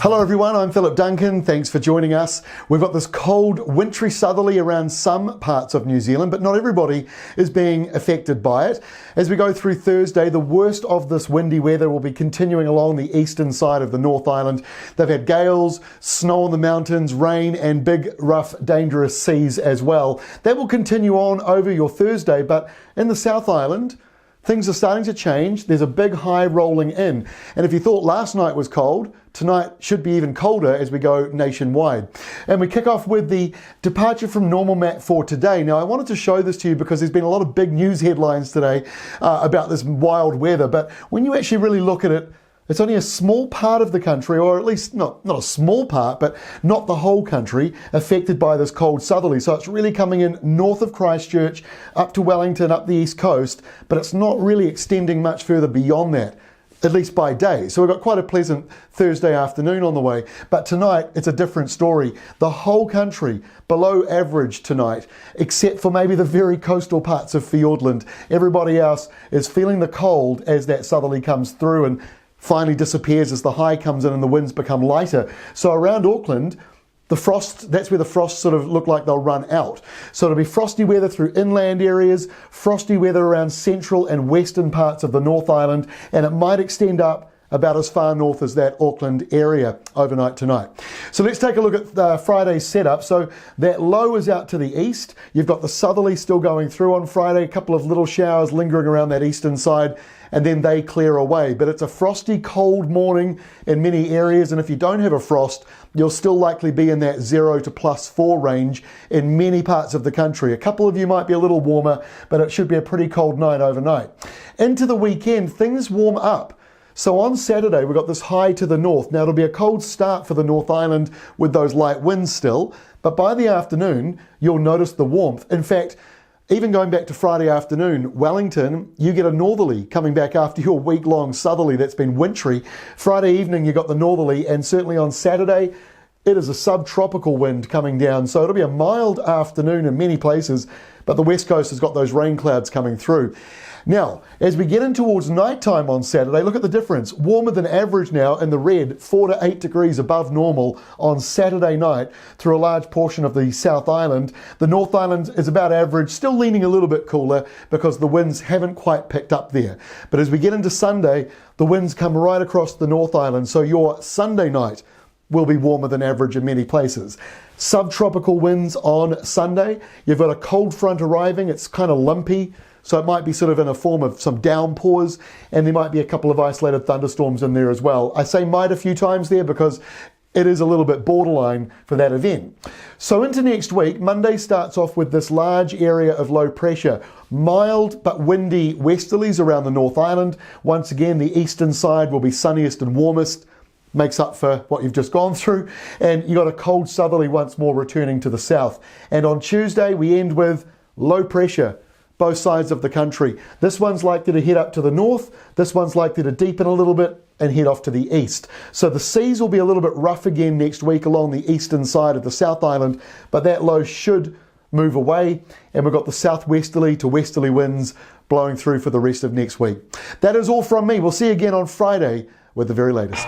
Hello everyone, I'm Philip Duncan. Thanks for joining us. We've got this cold, wintry southerly around some parts of New Zealand, but not everybody is being affected by it. As we go through Thursday, the worst of this windy weather will be continuing along the eastern side of the North Island. They've had gales, snow on the mountains, rain, and big, rough, dangerous seas as well. That will continue on over your Thursday, but in the South Island, things are starting to change. There's a big high rolling in. And if you thought last night was cold, tonight should be even colder as we go nationwide. And we kick off with the departure from normal map for today. Now, I wanted to show this to you because there's been a lot of big news headlines today about this wild weather. But when you actually really look at it, it's only a small part of the country, or at least not a small part, but not the whole country, affected by this cold southerly. So it's really coming in north of Christchurch, up to Wellington, up the east coast, but it's not really extending much further beyond that, at least by day. So we've got quite a pleasant Thursday afternoon on the way. But tonight, it's a different story. The whole country below average tonight, except for maybe the very coastal parts of Fiordland. Everybody else is feeling the cold as that southerly comes through and finally disappears as the high comes in and the winds become lighter. So around Auckland, the frost, that's where the frosts sort of look like they'll run out. So it'll be frosty weather through inland areas, frosty weather around central and western parts of the North Island, and it might extend up about as far north as that Auckland area overnight tonight. So let's take a look at Friday's setup. So that low is out to the east. You've got the southerly still going through on Friday, a couple of little showers lingering around that eastern side, and then they clear away. But it's a frosty, cold morning in many areas, and if you don't have a frost, you'll still likely be in that 0 to +4 range in many parts of the country. A couple of you might be a little warmer, but it should be a pretty cold night overnight. Into the weekend, things warm up. So on Saturday, we've got this high to the north. Now, it'll be a cold start for the North Island with those light winds still, but by the afternoon, you'll notice the warmth. In fact, even going back to Friday afternoon, Wellington, you get a northerly coming back after your week-long southerly that's been wintry. Friday evening, you got the northerly, and certainly on Saturday, it is a subtropical wind coming down. So it'll be a mild afternoon in many places, but the west coast has got those rain clouds coming through. Now, as we get in towards nighttime on Saturday, look at the difference. Warmer than average now in the red, 4 to 8 degrees above normal on Saturday night through a large portion of the South Island. The North Island is about average, still leaning a little bit cooler because the winds haven't quite picked up there. But as we get into Sunday, the winds come right across the North Island, so your Sunday night will be warmer than average in many places. Subtropical winds on Sunday. You've got a cold front arriving. It's kind of lumpy. So it might be sort of in a form of some downpours, and there might be a couple of isolated thunderstorms in there as well. I say might a few times there because it is a little bit borderline for that event. So into next week, Monday starts off with this large area of low pressure. Mild but windy westerlies around the North Island. Once again, the eastern side will be sunniest and warmest. Makes up for what you've just gone through. And you got a cold southerly once more returning to the south. And on Tuesday, we end with low pressure. Both sides of the country. This one's likely to head up to the north, this one's likely to deepen a little bit and head off to the east. So the seas will be a little bit rough again next week along the eastern side of the South Island, but that low should move away, and we've got the southwesterly to westerly winds blowing through for the rest of next week. That is all from me. We'll see you again on Friday with the very latest.